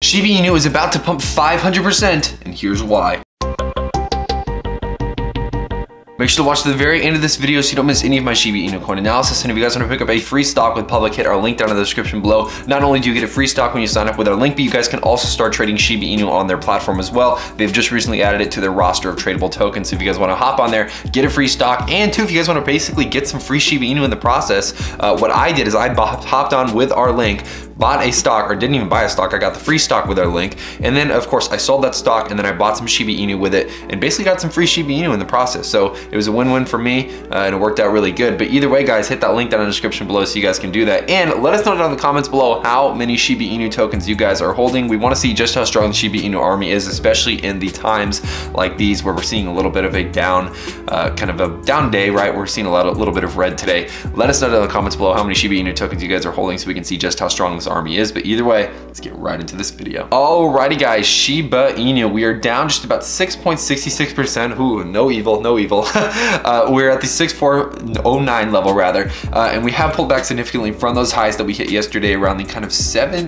Shiba Inu is about to pump 500%, and here's why. Make sure to watch to the very end of this video so you don't miss any of my Shiba Inu Coin analysis. And if you guys want to pick up a free stock with Public, hit our link down in the description below. Not only do you get a free stock when you sign up with our link, but you guys can also start trading Shiba Inu on their platform as well. They've just recently added it to their roster of tradable tokens. So if you guys want to hop on there, get a free stock. And two, if you guys want to basically get some free Shiba Inu in the process, what I did is I hopped on with our link, bought a stock, or didn't even buy a stock, I got the free stock with our link, and then of course I sold that stock and then I bought some Shiba Inu with it and basically got some free Shiba Inu in the process. So it was a win-win for me and it worked out really good. But either way guys, hit that link down in the description below so you guys can do that. And let us know down in the comments below how many Shiba Inu tokens you guys are holding. We want to see just how strong the Shiba Inu army is, especially in the times like these where we're seeing a little bit of a down, kind of a down day, right? We're seeing a little bit of red today. Let us know down in the comments below how many Shiba Inu tokens you guys are holding so we can see just how strong this army is. But either way, let's get right into this video. Alrighty guys, Shiba Inu, we are down just about 6.66%. Ooh, no evil, no evil. We're at the 6409 level rather, and we have pulled back significantly from those highs that we hit yesterday around the kind of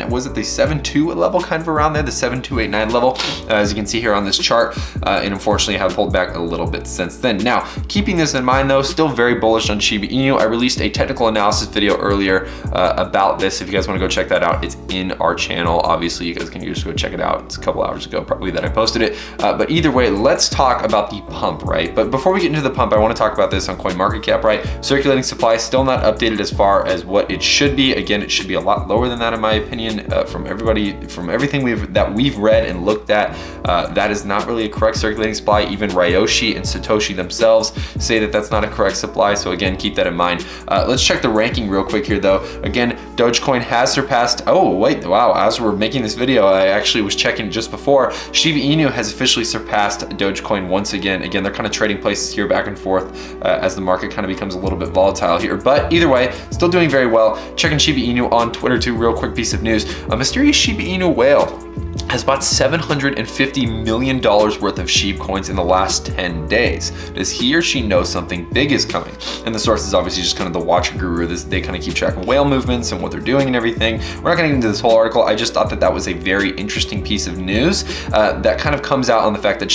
was it the 7.2 level, kind of around there, the 7.289 level, as you can see here on this chart, and unfortunately have pulled back a little bit since then. Now, keeping this in mind though, still very bullish on Shiba Inu. I released a technical analysis video earlier about this. If you guys want to go check that out, it's in our channel. Obviously, you guys can just go check it out. It's a couple hours ago probably that I posted it. But either way, let's talk about the pump, right? But before we get into the pump, I want to talk about this on CoinMarketCap, right? Circulating supply still not updated as far as what it should be. Again, it should be a lot lower than that in my opinion. From everything we've read and looked at, that is not really a correct circulating supply. Even Ryoshi and Satoshi themselves say that that's not a correct supply. So again, keep that in mind. Let's check the ranking real quick here though. Again, Dogecoin has surpassed, oh wait, wow, as we're making this video, I actually was checking just before, Shiba Inu has officially surpassed Dogecoin once again. Again, they're kind of trading places here back and forth as the market kind of becomes a little bit volatile here. But either way, still doing very well. Checking Shiba Inu on Twitter too, real quick piece of news. A mysterious Shiba Inu whale has bought $750 million worth of Shib coins in the last 10 days. Does he or she know something big is coming? And the source is obviously just kind of the Watcher Guru. They kind of keep track of whale movements and what they're doing and everything. We're not getting into this whole article. I just thought that that was a very interesting piece of news that kind of comes out on the fact that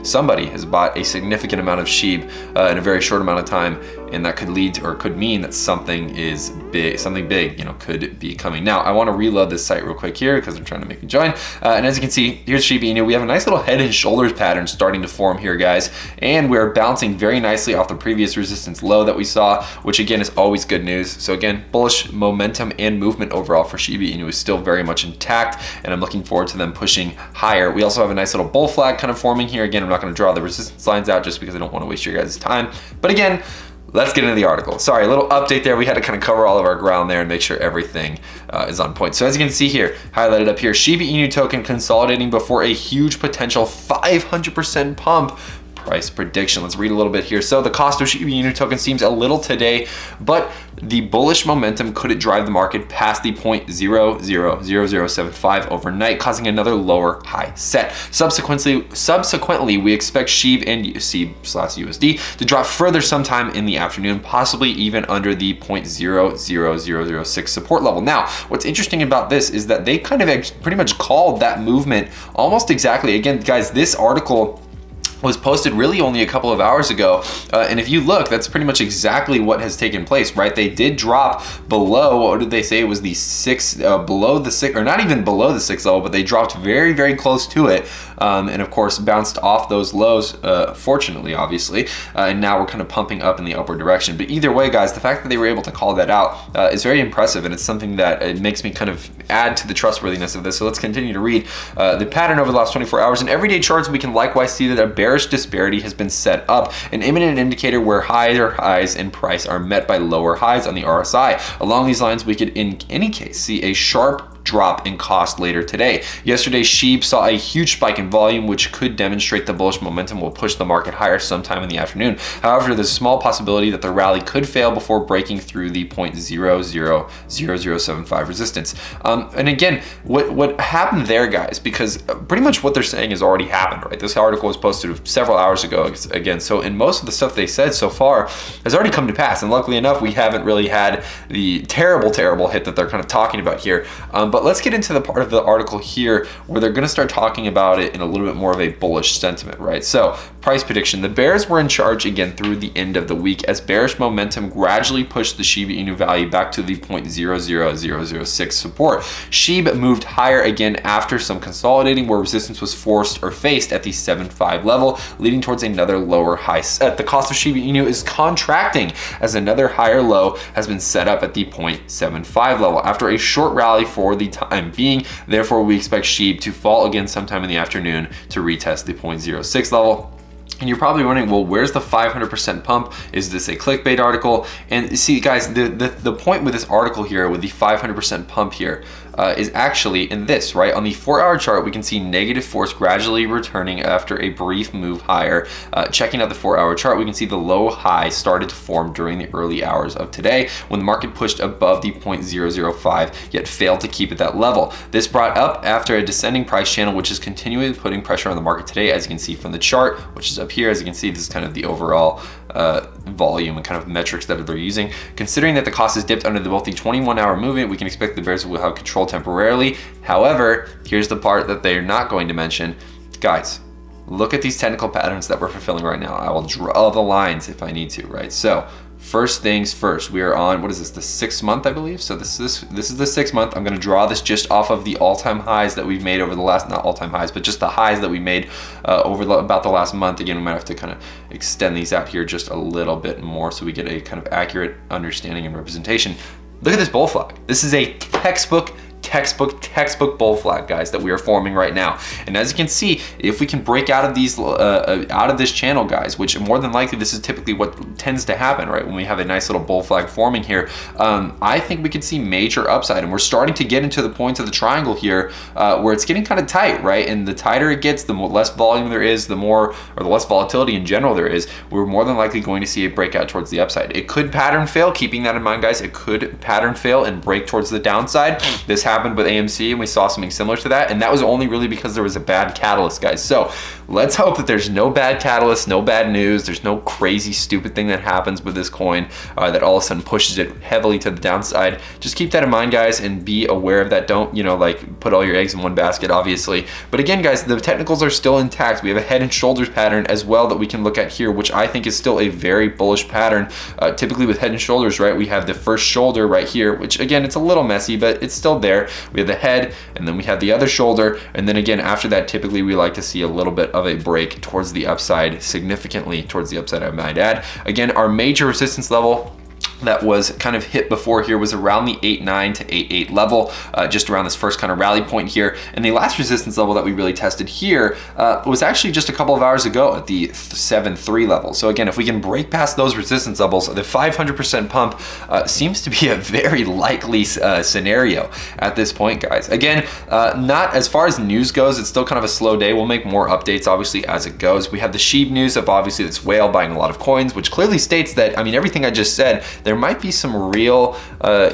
somebody has bought a significant amount of Shib in a very short amount of time. And that could lead to, or could mean that something big, you know, could be coming. Now, I want to reload this site real quick here because they're trying to make me join. And as you can see, here's Shiba Inu. We have a nice little head and shoulders pattern starting to form here, guys. And we're bouncing very nicely off the previous resistance low that we saw, which again is always good news. So again, bullish momentum and movement overall for Shiba Inu is still very much intact, and I'm looking forward to them pushing higher. We also have a nice little bull flag kind of forming here. Again, I'm not going to draw the resistance lines out just because I don't want to waste your guys' time. But again, let's get into the article. Sorry, a little update there. We had to kind of cover all of our ground there and make sure everything is on point. So as you can see here, highlighted up here, Shiba Inu token consolidating before a huge potential 500% pump. Price prediction. Let's read a little bit here. So the cost of Shiba Inu token seems a little today, but the bullish momentum could it drive the market past the 0.000075 overnight, causing another lower high set. Subsequently, we expect Shib and SHIB/USD to drop further sometime in the afternoon, possibly even under the 0.00006 support level. Now, what's interesting about this is that they kind of pretty much called that movement almost exactly. Again, guys, this article was posted really only a couple of hours ago, and if you look, that's pretty much exactly what has taken place, right? They did drop below, what did they say? It was the below the 6, or not even below the 6 level, but they dropped very, very close to it, and of course bounced off those lows, fortunately, obviously, and now we're kind of pumping up in the upward direction. But either way, guys, the fact that they were able to call that out is very impressive, and it's something that it makes me kind of add to the trustworthiness of this. So let's continue to read the pattern over the last 24 hours. In everyday charts, we can likewise see that a bearish disparity has been set up, an imminent indicator where higher highs in price are met by lower highs on the RSI. Along these lines, we could in any case see a sharp drop in cost later today. Yesterday, Shib saw a huge spike in volume, which could demonstrate the bullish momentum will push the market higher sometime in the afternoon. However, there's a small possibility that the rally could fail before breaking through the 0.000075 resistance. And again, what happened there, guys, because pretty much what they're saying has already happened, right? This article was posted several hours ago again. So in most of the stuff they said so far has already come to pass. And luckily enough, we haven't really had the terrible hit that they're kind of talking about here. But But let's get into the part of the article here where they're gonna start talking about it in a little bit more of a bullish sentiment, right? So price prediction, the bears were in charge again through the end of the week as bearish momentum gradually pushed the Shiba Inu value back to the 0.00006 support. Shib moved higher again after some consolidating where resistance was forced or faced at the 7.5 level, leading towards another lower high set. The cost of Shiba Inu is contracting as another higher low has been set up at the 0.75 level after a short rally for the time being. Therefore, we expect Shib to fall again sometime in the afternoon to retest the 0.06 level. And you're probably wondering, well, where's the 500% pump? Is this a clickbait article? And see, guys, the point with this article here, with the 500% pump here, is actually in this, right? On the 4-hour chart, we can see negative force gradually returning after a brief move higher. Checking out the 4-hour chart, we can see the low high started to form during the early hours of today when the market pushed above the 0.005, yet failed to keep at that level. This brought up after a descending price channel, which is continually putting pressure on the market today, as you can see from the chart, which is up here. As you can see, this is kind of the overall volume and kind of metrics that they're using. Considering that the cost is dipped under both the 21-hour movement, we can expect the bears will have control temporarily. However, here's the part that they're not going to mention. Guys, look at these technical patterns that we're fulfilling right now. I will draw the lines if I need to, right? So first things first, we are on, what is this, the 6th month, I believe? So this is the 6th month. I'm gonna draw this just off of the all-time highs that we've made over the last, not all-time highs, but just the highs that we made over about the last month. Again, we might have to kind of extend these out here just a little bit more so we get a kind of accurate understanding and representation. Look at this bull flag. This is a textbook bull flag, guys, that we are forming right now. And as you can see, if we can break out of these out of this channel, guys, which more than likely this is typically what tends to happen, right, when we have a nice little bull flag forming here, I think we could see major upside. And we're starting to get into the points of the triangle here where it's getting kind of tight, right? And the tighter it gets, the less volume there is, the more, or the less volatility in general there is, we're more than likely going to see a breakout towards the upside. It could pattern fail, keeping that in mind, guys. It could pattern fail and break towards the downside. This happened with AMC and we saw something similar to that, and that was only really because there was a bad catalyst, guys. So let's hope that there's no bad catalyst, no bad news, there's no crazy stupid thing that happens with this coin that all of a sudden pushes it heavily to the downside. Just keep that in mind, guys, and be aware of that. Don't, you know, like put all your eggs in one basket, obviously. But again, guys, the technicals are still intact. We have a head and shoulders pattern as well that we can look at here, which I think is still a very bullish pattern. Typically with head and shoulders, right, we have the first shoulder right here, which again, it's a little messy, but it's still there. We have the head, and then we have the other shoulder, and then again after that, typically we like to see a little bit of a break towards the upside, significantly towards the upside, I might add. Again, our major resistance level that was kind of hit before here was around the 8.9 to 8.8 level, just around this first kind of rally point here. And the last resistance level that we really tested here was actually just a couple of hours ago at the 7.3 level. So again, if we can break past those resistance levels, the 500% pump seems to be a very likely scenario at this point, guys. Again, not as far as news goes, it's still kind of a slow day. We'll make more updates obviously as it goes. We have the Shib news of obviously this whale buying a lot of coins, which clearly states that, I mean, everything I just said, there might be some real,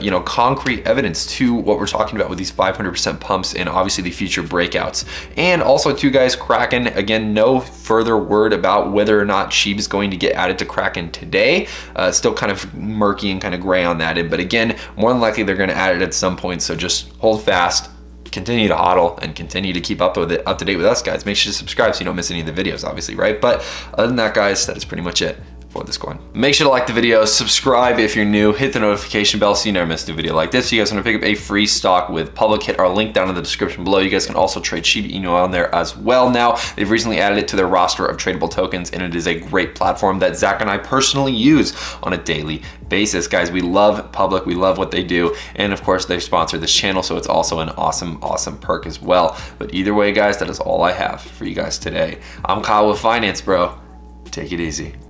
you know, concrete evidence to what we're talking about with these 500% pumps and obviously the future breakouts. And also too, guys, Kraken, again, no further word about whether or not Shib is going to get added to Kraken today. Still kind of murky and kind of gray on that. But again, more than likely they're going to add it at some point. So just hold fast, continue to hodl, and continue to keep up to date with us, guys. Make sure to subscribe so you don't miss any of the videos, obviously, right? But other than that, guys, that is pretty much it for this coin. Make sure to like the video, subscribe if you're new, hit the notification bell so you never miss a new video like this. If you guys want to pick up a free stock with Public, hit our link down in the description below. You guys can also trade Shiba Inu on there as well now. They've recently added it to their roster of tradable tokens, and it is a great platform that Zach and I personally use on a daily basis. Guys, we love Public, we love what they do, and of course they sponsor this channel, so it's also an awesome perk as well. But either way, guys, that is all I have for you guys today. I'm Kyle with Finance Bro. Take it easy.